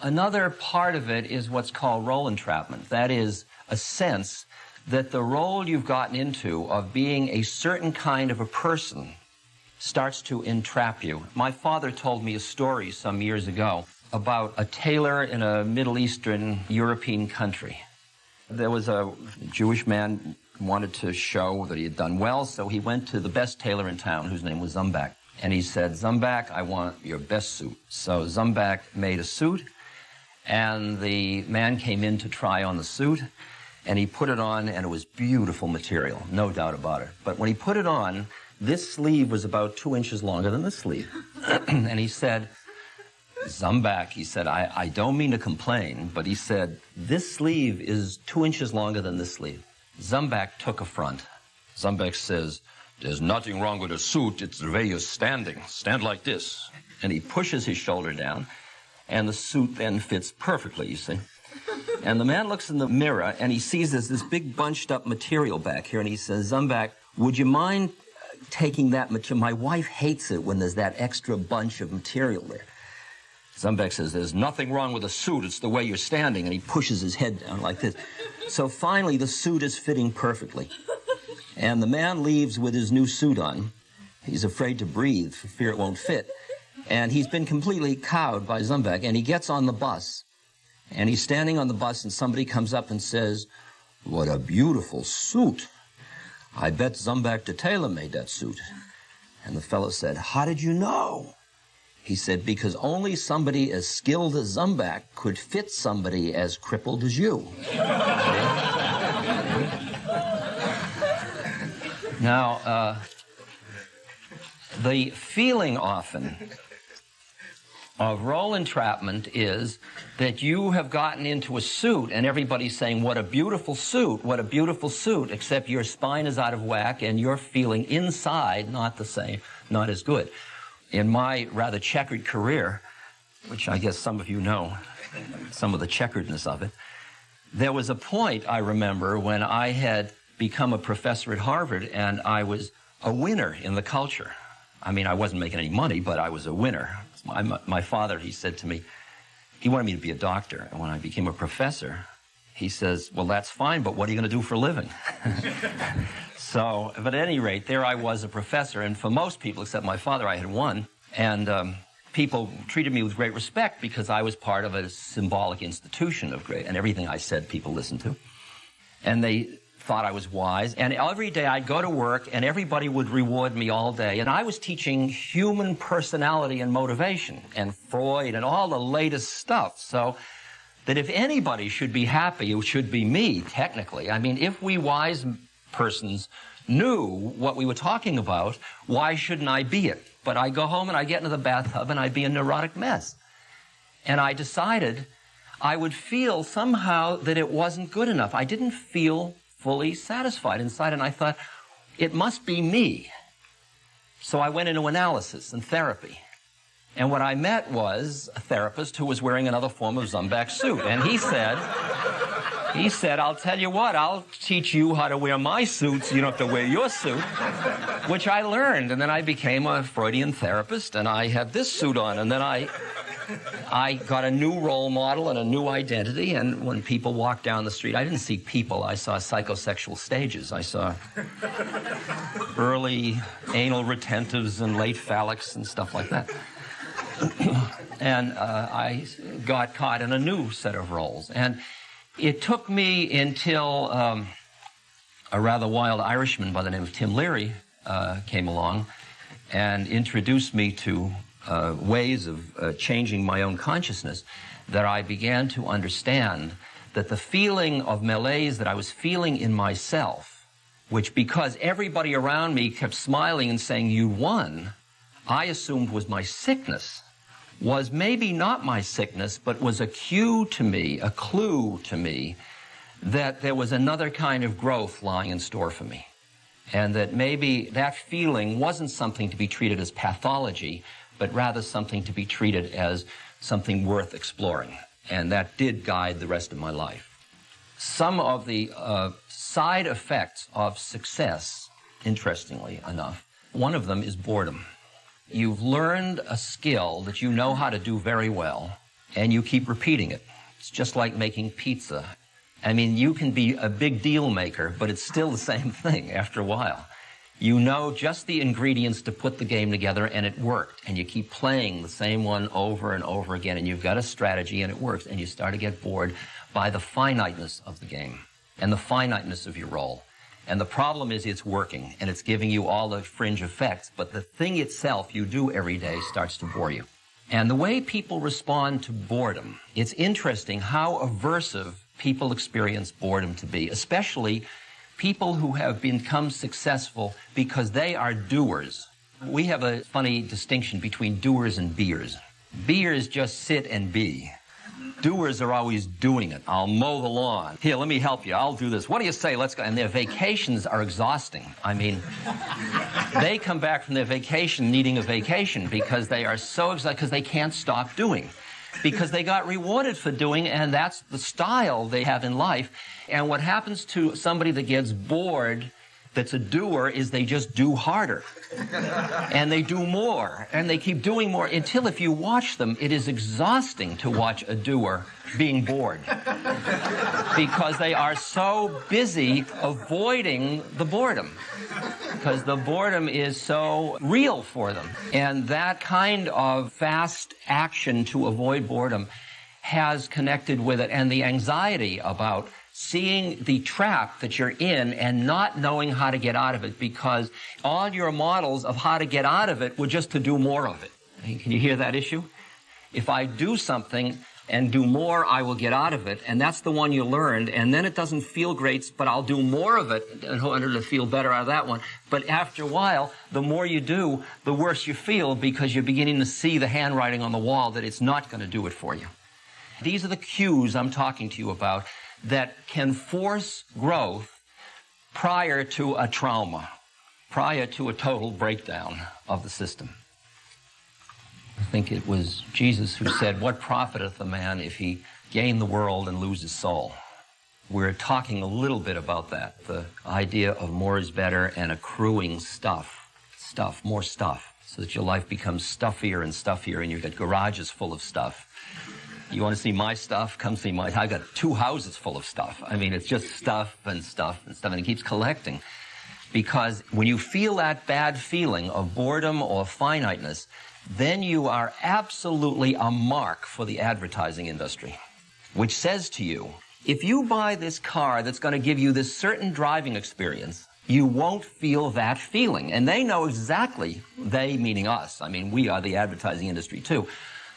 Another part of it is what's called role entrapment. That is a sense that the role you've gotten into of being a certain kind of a person starts to entrap you. My father told me a story some years ago about a tailor in a Middle Eastern European country. There was a Jewish man who wanted to show that he had done well, so he went to the best tailor in town, whose name was Zumbak. And he said, Zumbak, I want your best suit. So Zumbak made a suit, and the man came in to try on the suit, and he put it on, and it was beautiful material, no doubt about it. But when he put it on, this sleeve was about 2 inches longer than this sleeve. And he said, Zumbak, he said, I don't mean to complain, but he said, this sleeve is 2 inches longer than this sleeve. Zumbak took affront. Zumbak says, there's nothing wrong with a suit, it's the way you're standing. Stand like this. And he pushes his shoulder down, and the suit then fits perfectly, you see. And the man looks in the mirror, and he sees this big bunched up material back here, and he says, Zumbak, would you mind taking that material? My wife hates it when there's that extra bunch of material there. Zumbak says, there's nothing wrong with a suit, it's the way you're standing, and he pushes his head down like this. So finally, the suit is fitting perfectly. And the man leaves with his new suit on. He's afraid to breathe for fear it won't fit. And he's been completely cowed by Zumbak, and he gets on the bus. And he's standing on the bus, and somebody comes up and says, what a beautiful suit. I bet Zumbak the tailor made that suit. And the fellow said, how did you know? He said, because only somebody as skilled as Zumbak could fit somebody as crippled as you. Now, the feeling often of role entrapment is that you have gotten into a suit and everybody's saying, what a beautiful suit, except your spine is out of whack and you're feeling inside not the same, not as good. In my rather checkered career, which I guess some of you know, some of the checkeredness of it, there was a point, I remember, when I had become a professor at Harvard and I was a winner in the culture. I mean, I wasn't making any money, but I was a winner. My father, he said to me, he wanted me to be a doctor. And when I became a professor, he says, well, that's fine, but what are you going to do for a living? So, but at any rate, there I was, a professor, and for most people, except my father, I had won. And people treated me with great respect because I was part of a symbolic institution of great, and everything I said people listened to. And they thought I was wise, and every day I'd go to work and everybody would reward me all day, and I was teaching human personality and motivation and Freud and all the latest stuff, so that if anybody should be happy, it should be me, technically. I mean, if we wise persons knew what we were talking about, why shouldn't I be it? But I go home and I get into the bathtub and I'd be a neurotic mess. And I decided I would feel somehow that it wasn't good enough. I didn't feel fully satisfied inside, and I thought, it must be me. So I went into analysis and therapy. And what I met was a therapist who was wearing another form of Zumbak's suit. And he said, I'll tell you what, I'll teach you how to wear my suit so you don't have to wear your suit, which I learned. And then I became a Freudian therapist, and I had this suit on, and then I got a new role model and a new identity, and when people walked down the street, I didn't see people, I saw psychosexual stages. I saw early anal retentives and late phallics and stuff like that. And I got caught in a new set of roles. And it took me until a rather wild Irishman by the name of Tim Leary came along and introduced me to ways of changing my own consciousness, that I began to understand that the feeling of malaise that I was feeling in myself, which because everybody around me kept smiling and saying, you won, I assumed was my sickness, was maybe not my sickness, but was a cue to me, a clue to me, that there was another kind of growth lying in store for me. And that maybe that feeling wasn't something to be treated as pathology, but rather something to be treated as something worth exploring. And that did guide the rest of my life. Some of the side effects of success, interestingly enough, one of them is boredom. You've learned a skill that you know how to do very well, and you keep repeating it. It's just like making pizza. I mean, you can be a big deal maker, but it's still the same thing after a while. You know just the ingredients to put the game together, and it worked. And you keep playing the same one over and over again, and you've got a strategy, and it works. And you start to get bored by the finiteness of the game and the finiteness of your role. And the problem is it's working, and it's giving you all the fringe effects, but the thing itself you do every day starts to bore you. And the way people respond to boredom, it's interesting how aversive people experience boredom to be, especially people who have become successful because they are doers. We have a funny distinction between doers and beers. Beers just sit and be. Doers are always doing it. I'll mow the lawn. Here, let me help you. I'll do this. What do you say? Let's go. And their vacations are exhausting. I mean, they come back from their vacation needing a vacation because they are so exhausted because they can't stop doing. Because they got rewarded for doing, and that's the style they have in life. And what happens to somebody that gets bored, that's a doer, is they just do harder. And they do more, and they keep doing more until if you watch them, it is exhausting to watch a doer being bored. Because they are so busy avoiding the boredom. Because the boredom is so real for them. And that kind of fast action to avoid boredom has connected with it, and the anxiety about seeing the trap that you're in and not knowing how to get out of it, because all your models of how to get out of it were just to do more of it. Can you hear that issue? If I do something and do more, I will get out of it, and that's the one you learned, and then it doesn't feel great, but I'll do more of it in order to feel better out of that one. But after a while, the more you do, the worse you feel, because you're beginning to see the handwriting on the wall that it's not going to do it for you. These are the cues I'm talking to you about that can force growth prior to a trauma, prior to a total breakdown of the system. I think it was Jesus who said, "What profiteth a man if he gain the world and lose his soul?" We're talking a little bit about that, the idea of more is better and accruing more stuff, so that your life becomes stuffier and stuffier, and you've got garages full of stuff. You want to see my stuff? Come see my. I've got 2 houses full of stuff. I mean, it's just stuff and stuff and stuff, and it keeps collecting. Because when you feel that bad feeling of boredom or finiteness, then you are absolutely a mark for the advertising industry, which says to you, if you buy this car that's going to give you this certain driving experience, you won't feel that feeling. And they know exactly, they meaning us, I mean, we are the advertising industry too,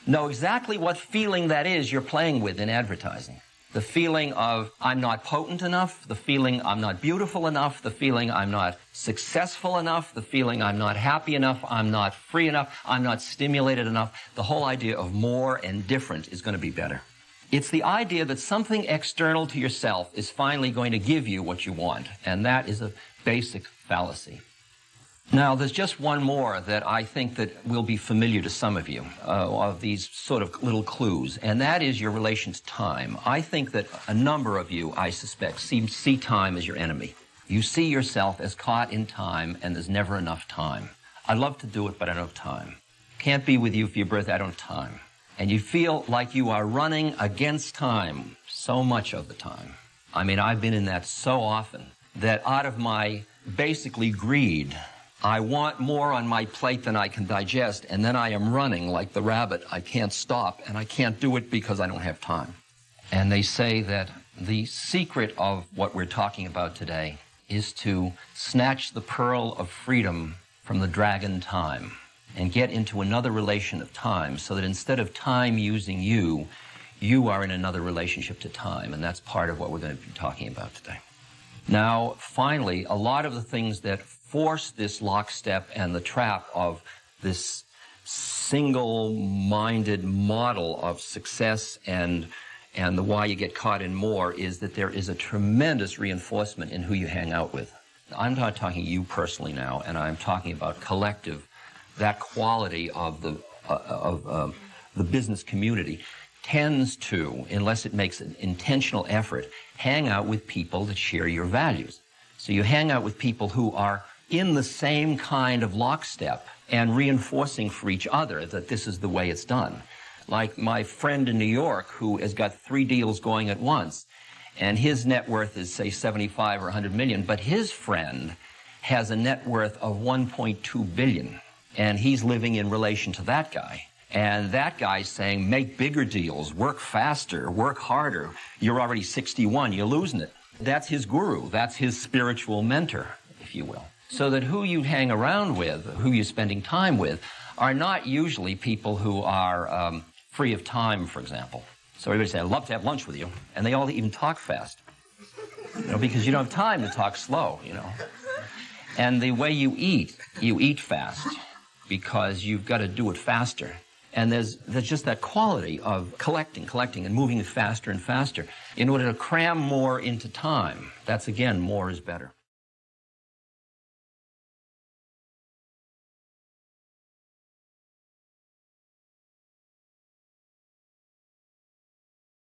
know exactly what feeling that is you're playing with in advertising. The feeling of I'm not potent enough, the feeling I'm not beautiful enough, the feeling I'm not successful enough, the feeling I'm not happy enough, I'm not free enough, I'm not stimulated enough. The whole idea of more and different is going to be better. It's the idea that something external to yourself is finally going to give you what you want, and that is a basic fallacy. Now, there's just one more that I think that will be familiar to some of you, of these sort of little clues, and that is your relation to time. I think that a number of you, I suspect, see time as your enemy. You see yourself as caught in time, and there's never enough time. I'd love to do it, but I don't have time. Can't be with you for your birthday, I don't have time. And you feel like you are running against time so much of the time. I mean, I've been in that so often that out of my basically greed, I want more on my plate than I can digest, and then I am running like the rabbit. I can't stop, and I can't do it because I don't have time. And they say that the secret of what we're talking about today is to snatch the pearl of freedom from the dragon time and get into another relation of time, so that instead of time using you, you are in another relationship to time, and that's part of what we're going to be talking about today. Now, finally, a lot of the things that force this lockstep and the trap of this single-minded model of success and the why you get caught in more is that there is a tremendous reinforcement in who you hang out with. I'm not talking you personally now, and I'm talking about collective, that quality of the business community tends to, unless it makes an intentional effort, hang out with people that share your values. So you hang out with people who are in the same kind of lockstep and reinforcing for each other that this is the way it's done. Like my friend in New York who has got 3 deals going at once, and his net worth is, say, 75 or 100 million, but his friend has a net worth of 1.2 billion, and he's living in relation to that guy. And that guy's saying, make bigger deals, work faster, work harder. You're already 61, you're losing it. That's his guru, that's his spiritual mentor, if you will. So that who you hang around with, who you're spending time with, are not usually people who are free of time, for example. So everybody says, I'd love to have lunch with you. And they all even talk fast. Because you don't have time to talk slow, And the way you eat fast because you've got to do it faster. And there's just that quality of collecting, and moving it faster and faster in order to cram more into time. That's, again, more is better.